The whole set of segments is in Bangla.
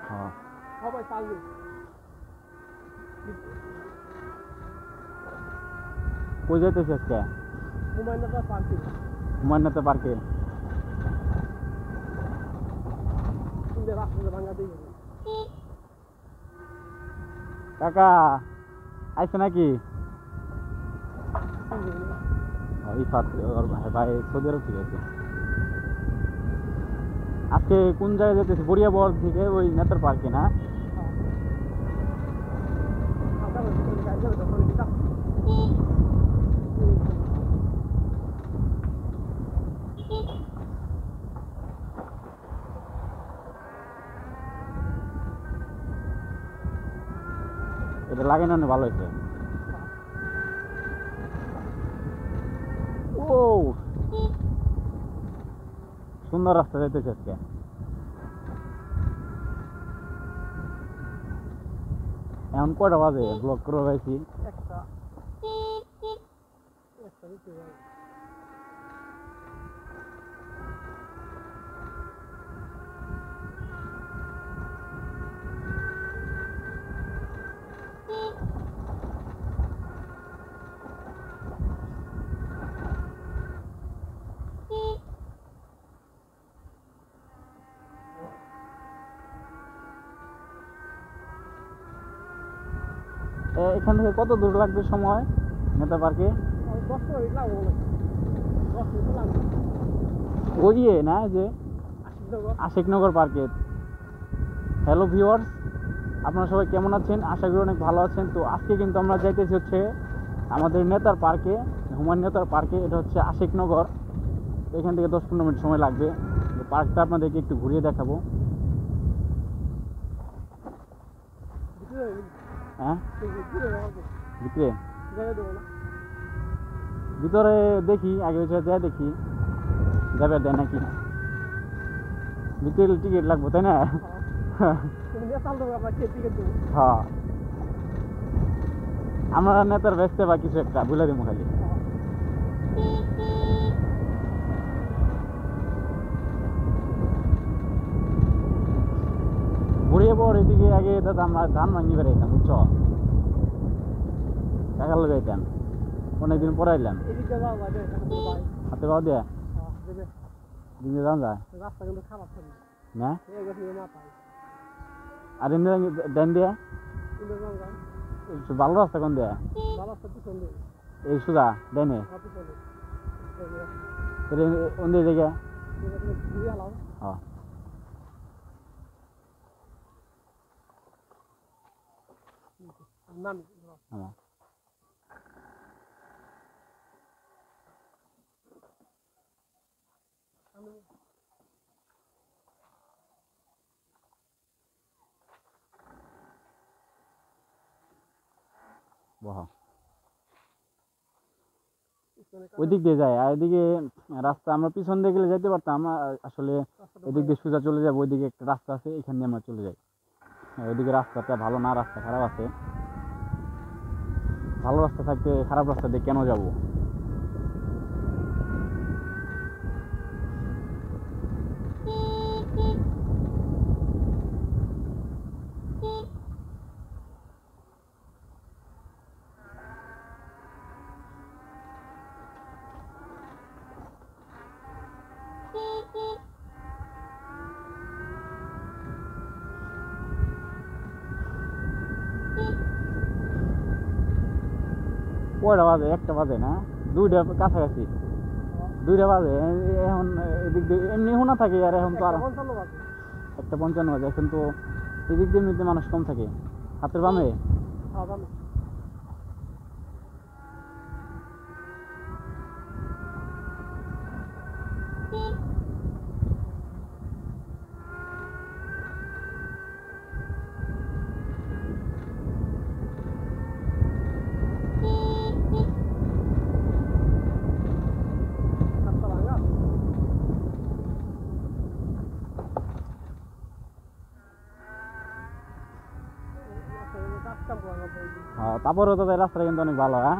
হ্যাঁ কই যাইতেছি আজকে হুমায়ুন্নতা পার্কে কাকা আইছে নাকি ইফাত ওর ভাই সৌদি আরব ঠিক আছে আজকে কোন জায়গায় যেতেছি বড়িয়াবর থেকে ওই নেতার পার্কে না এটা লাগে না ভালো হয়েছে ও সুন্দর রাস্তা যাইতেছে আজকে এখন কয়টা বাজে ব্লক করে পাইছি এখান থেকে কত দূর লাগবে সময় নেতা পার্কে ওই না যে আশিকনগর পার্কে হ্যালো ভিউয়ার্স আপনারা সবাই কেমন আছেন আশা করি অনেক ভালো আছেন তো আজকে কিন্তু আমরা যাইতেছি হচ্ছে আমাদের নেতার পার্কে হুমায়ুন নেতার পার্কে এটা হচ্ছে আশিকনগর তো এখান থেকে 10-15 মিনিট সময় লাগবে পার্কটা আপনাদেরকে একটু ঘুরিয়ে দেখাবো হ্যাঁ ভিতরে ভিতরে দেখি আগে যাই দেখি যাবে দেয় নাকি ভিতরে টিকিট লাগবো তাই না হ্যাঁ আমরা নেতার ব্যস্ত বা কিছু একটা বুঝলে দিব খালি ঘুরিয়ে পর এদিকে আগে দাদা আমরা ধান ভাঙি বেড়াইতাম বুঝছ কাকার লোক আইতাম অনেকদিন পরে আইলাম হাতে পাও দিয়ে দিনে যান যায় না আর এমনি দেন দিয়া ভালো রাস্তা কোন দেয়া এই সুদা দেনে ওন্দে জায়গা হ্যাঁ ওই দিক দিয়ে যায় আর এদিকে রাস্তা আমরা পিছন দিয়ে গেলে যেতে পারতাম আসলে এদিক দিয়ে সোজা চলে যাবো ওইদিকে একটা রাস্তা আছে এখান দিয়ে আমরা চলে যাই ওইদিকে রাস্তাটা ভালো না রাস্তা খারাপ আছে ভালো রাস্তা থাকতে খারাপ রাস্তা দিয়ে কেন যাবো কয়টা বাজে একটা বাজে না দুইটা কাছাকাছি দুইটা বাজে এখন এদিক দিয়ে এমনি শোনা থাকে আর এখন তো আর 1:55 বাজে এখন তো এদিক দিয়ে এমনিতে মানুষ কম থাকে হাতের বামে তারপরেও তাদের রাস্তাটা কিন্তু অনেক ভালো হ্যাঁ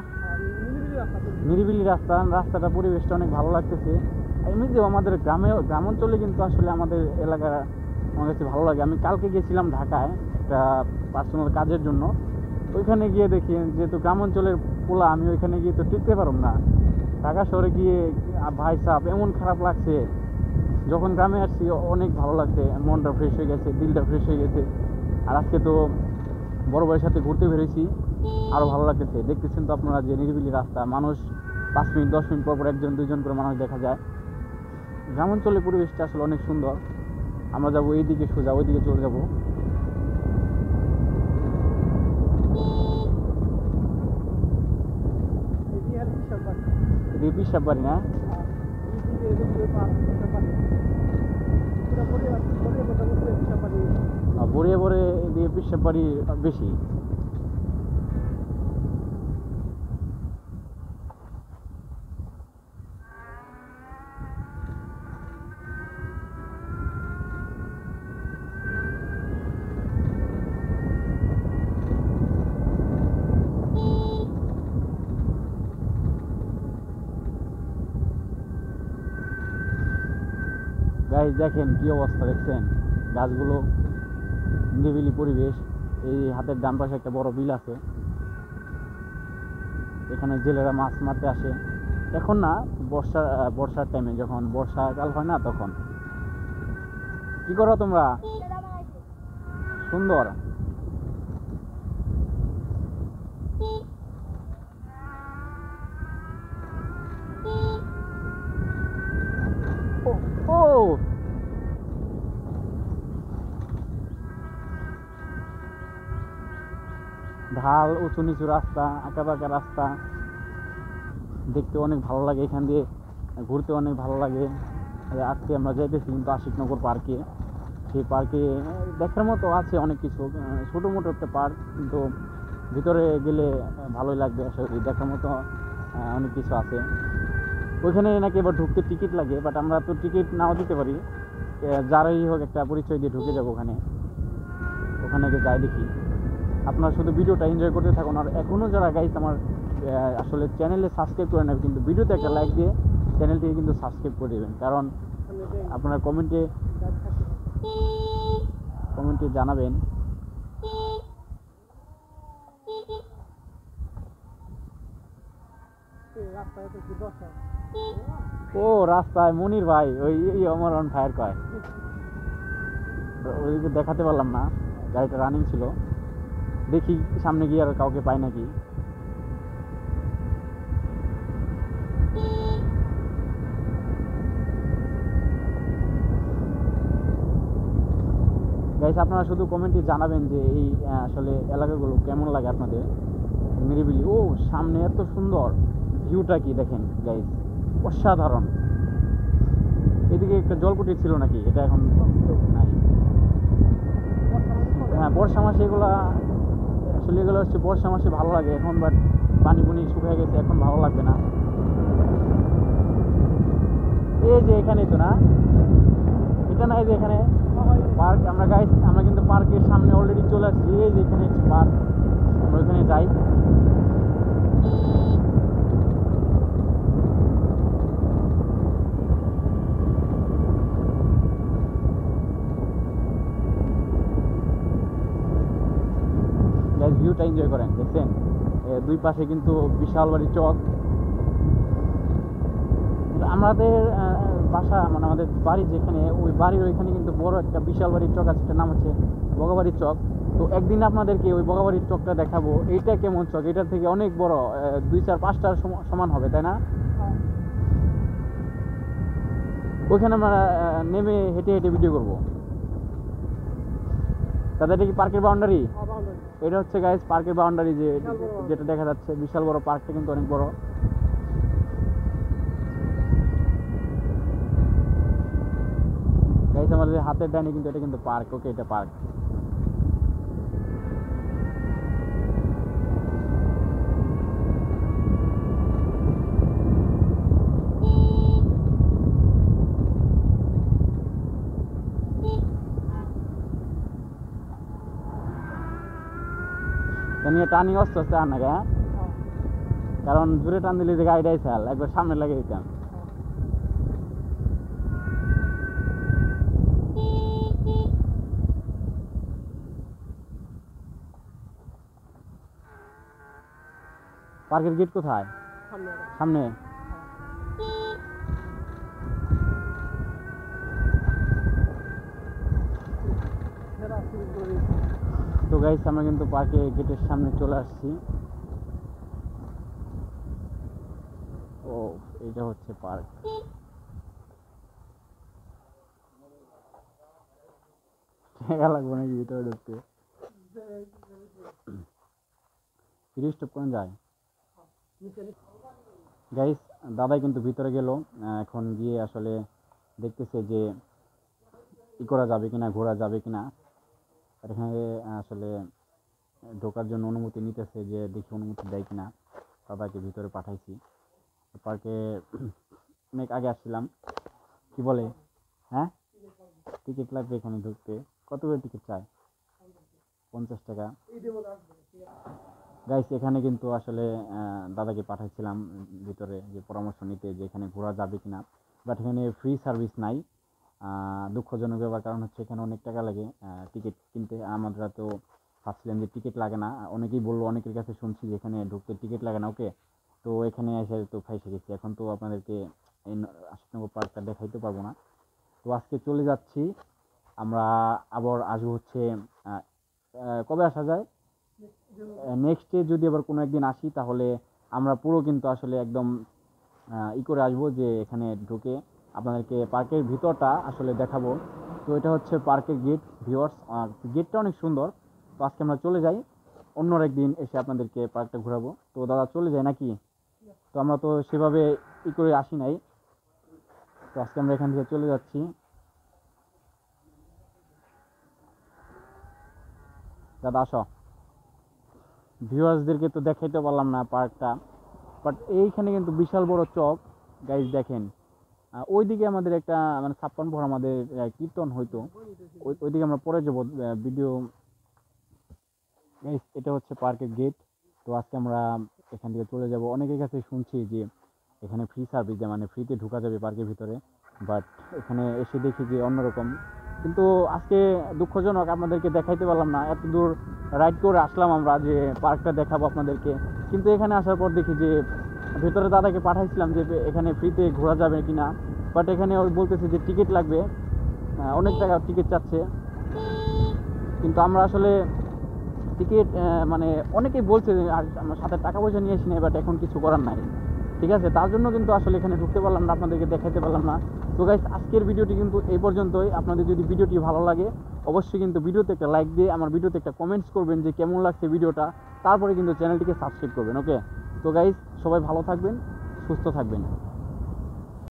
নিরিবিলি রাস্তা রাস্তাটা পরিবেশটা অনেক ভালো লাগতেছে এমনিতেও আমাদের গ্রামাঞ্চলে কিন্তু আসলে আমাদের এলাকার আমার কাছে ভালো লাগে। আমি কালকে গেছিলাম ঢাকায় একটা পার্সোনাল কাজের জন্য। ওইখানে গিয়ে দেখি যেহেতু গ্রাম অঞ্চলের পোলা, আমি ওইখানে গিয়ে তো টিকতে পারব না। ঢাকা শহরে গিয়ে ভাই সাহেব এমন খারাপ লাগছে। যখন গ্রামে আসছি অনেক ভালো লাগছে, মনটা ফ্রেশ হয়ে গেছে, দিলটা ফ্রেশ হয়ে গেছে। আর আজকে তো বড় ভাইয়ের সাথে ঘুরতে বেরিয়েছি, আরও ভালো লাগতেছে। দেখতেছেন তো আপনারা যে নিরিবিলি রাস্তা, মানুষ 5 মিনিট 10 মিনিট পর পর একজন দুইজন করে মানুষ দেখা যায়। গ্রাম অঞ্চলের পরিবেশটা আসলে অনেক সুন্দর। আমরা যাবো এইদিকে, সোজা ওইদিকে চলে যাবো। এদিকে পিসাব বাড়ি না, বড়িয়ে বড়ে এদিকে পিসাব বাড়ি বেশি। গাইস দেখেন কি অবস্থা, দেখছেন গাছগুলো, নিরিবিলি পরিবেশ। এই হাতের ডান পাশে একটা বড় বিল আছে, এখানে জেলেরা মাছ মারতে আসে। এখন না, বর্ষার টাইমে, যখন বর্ষাকাল হয় না তখন। কি করো তোমরা? সুন্দর। ও ঢাল, উঁচু নিচু রাস্তা, আঁকা বাঁকা রাস্তা, দেখতে অনেক ভালো লাগে। এখান দিয়ে ঘুরতে অনেক ভালো লাগে। আজকে আমরা যাইতেছি কিন্তু আশিকনগর পার্কে। সেই পার্কে দেখার মতো আছে অনেক কিছু, ছোটো মোটো একটা পার্ক, কিন্তু ভিতরে গেলে ভালোই লাগবে। আসলে দেখার মতো অনেক কিছু আছে ওইখানে। নাকি এবার ঢুকতে টিকিট লাগে, বাট আমরা তো টিকিট নাও দিতে পারি, যারাই হোক একটা পরিচয় দিয়ে ঢুকে যাবো ওখানে। ওখানে গিয়ে যাই দেখি। আপনারা শুধু ভিডিওটা এনজয় করতে থাকুন। আর এখনও যারা গাইস আমার আসলে চ্যানেলে সাবস্ক্রাইব করে নেবেন, কিন্তু ভিডিওতে একটা লাইক দিয়ে চ্যানেলটিকে কিন্তু সাবস্ক্রাইব করে দেবেন, কারণ আপনারা কমেন্টে জানাবেন। ও রাস্তায় মনির ভাই, ওই অমরন ফায়ার কয়, ওইদিকে দেখাতে পারলাম না, গাড়িটা রানিং ছিল। দেখি সামনে গিয়ে আর কাউকে পাই নাকি। গাইস আপনারা শুধু কমেন্টে জানাবেন যে এই আসলে এলাকাগুলো কেমন লাগে আপনাদের, নিরিবিলি। ও সামনে এত সুন্দর ভিউটা, কি দেখেন গাইস, অসাধারণ। এদিকে একটা জলকুটি ছিল নাকি, এটা এখন নাই। হ্যাঁ বর্ষা মাসে এগুলো হচ্ছে বর্ষা মাসে ভালো লাগে এখন, বাট পানি পুনি শুকিয়ে গেছে, এখন ভালো লাগবে না। এই যে এখানেই তো না, এটা না, এই যে এখানে পার্ক। আমরা কিন্তু পার্কের সামনে অলরেডি চলে আসছি। এই যে এখানে পার্ক, আমরা ওইখানে যাই। ভিউটা এনজয় করেন, দেখছেন দুই পাশে কিন্তু বিশাল বাড়ি চক। আমাদের বাসা মানে আমাদের বাড়ি যেখানে, ওই বাড়ির ওইখানে কিন্তু বড় একটা বিশাল বাড়ির চক আছে, নাম হচ্ছে বগাবাড়ির চক। তো একদিন আপনাদেরকে ওই বগাবাড়ির চকটা দেখাবো। এইটা কেমন চক, এটার থেকে অনেক বড়, 2-4-5টার সমান হবে, তাই না? ওইখানে আমরা নেমে হেঁটে হেঁটে ভিডিও করবো। তাদের এটা কি পার্কের বাউন্ডারি? এটা হচ্ছে গাইস পার্কের বাউন্ডারি, যেটা দেখা যাচ্ছে বিশাল বড়। পার্কটা কিন্তু অনেক বড়। গাইস আমাদের হাতের ডাইনে কিন্তু এটা কিন্তু পার্ক। ওকে, এটা পার্ক। নিয়ে টানি অস্ত আস্তে আন না, কারণ দূরে টান দিলে যে গাড়িটাই ফেল, একবার সামনে লাগিয়ে দিতাম। পার্কের গেট কোথায়? সামনে। তো গাইস আমরা কিন্তু পার্কে গেটের সামনে চলে আসছি। ও এটা হচ্ছে পার্ক। টাকা লাগবে নাকি ভিতরে ঢুকতে? স্টপ কোন যায়? গাইস দাদাই কিন্তু ভিতরে গেল, এখন গিয়ে আসলে দেখতেছে যে ই করা যাবে কিনা, ঘোরা যাবে কিনা। আর এখানে আসলে ঢোকার জন্য অনুমতি নিতেছে, যে দেখি অনুমতি দেয় কিনা। দাদাকে ভিতরে পাঠাইছি। পার্কে অনেক আগে আসছিলাম। কি বলে? হ্যাঁ, টিকিট লাগবে এখানে ঢুকতে। কত করে টিকিট চায়? 50 টাকা। গাইস এখানে কিন্তু আসলে দাদাকে পাঠাইছিলাম ভিতরে, যে পরামর্শ নিতে যে এখানে ঘোরা যাবে কিনা। বাট এখানে ফ্রি সার্ভিস নাই। দুঃখজনক ব্যাপার, কারণ হচ্ছে এখানে অনেক টাকা লাগে টিকিট কিনতে। আমরা তো ভাবছিলাম যে টিকিট লাগে না, অনেকেই বললো, অনেকের কাছে শুনছি যে এখানে ঢুকতে টিকিট লাগে না। ওকে, তো এখানে এসে তো ফাইসে গেছি। এখন তো আপনাদেরকে এই আশিক নগর পার্কটা দেখাইতে পারবো না। তো আজকে চলে যাচ্ছি আমরা। আবার আসবো হচ্ছে কবে আসা যায়? নেক্সট ডে যদি আবার কোনো একদিন আসি, তাহলে আমরা পুরো কিন্তু আসলে একদম ই করে আসবো, যে এখানে ঢুকে আপনাদেরকে পার্কের ভিতরটা আসলে দেখাবো। তো এটা হচ্ছে পার্কের গেট ভিউয়ার্স, গেটটা অনেক সুন্দর। তো আজকে আমরা চলে যাই, অন্য একদিন এসে আপনাদেরকে পার্কটা ঘোরাবো। তো দাদা চলে যায় নাকি? তো আমরা তো সেভাবে ই করে আসি নাই। তো আজকে আমরা এখান থেকে চলে যাচ্ছি। দাদা আসো। ভিউয়ার্সদেরকে তো দেখাইতে পারলাম না পার্কটা, বাট এইখানে কিন্তু বিশাল বড় চক। গাইজ দেখেন, ওইদিকে আমাদের একটা মানে 56 ভর আমাদের কীর্তন হইতো, ওইদিকে আমরা পরে যাবো ভিডিও। গাইজ এটা হচ্ছে পার্কের গেট। তো আজকে আমরা এখান থেকে চলে যাব। অনেকের কাছে শুনছি যে এখানে ফ্রি সার্ভিস, মানে ফ্রিতে ঢোকা যাবে পার্কের ভিতরে। বাট এখানে এসে দেখি যে অন্যরকম। কিন্তু আজকে দুঃখজনক, আপনাদেরকে দেখাইতে পারলাম না। এত দূর রাইড করে আসলাম আমরা, যে পার্কটা দেখাবো আপনাদেরকে। কিন্তু এখানে আসার পর দেখি যে ভেতরে দাদাকে পাঠাইছিলাম যে এখানে ফ্রিতে ঘোরা যাবে কিনা। বাট এখানে ওই বলতেছে যে টিকিট লাগবে, অনেক টাকা টিকিট চাচ্ছে। কিন্তু আমরা আসলে টিকিট মানে অনেকেই বলছে যে আমরা সাথে টাকা পয়সা নিয়ে আসি না, বাট এখন কিছু করার নাই। ঠিক আছে, তার জন্য কিন্তু আসলে এখানে ঢুকতে পারলাম না, আপনাদেরকে দেখাতে পারলাম না। তো গাইস আজকের ভিডিওটি কিন্তু এই পর্যন্তই। আপনাদের যদি ভিডিওটি ভালো লাগে, অবশ্যই কিন্তু ভিডিওতে একটা লাইক দিয়ে আমার ভিডিওতে একটা কমেন্টস করবেন যে কেমন লাগছে ভিডিওটা। তারপরে কিন্তু চ্যানেলটিকে সাবস্ক্রাইব করবেন। ওকে, তো গাইস সবাই ভালো থাকবেন, সুস্থ থাকবেন।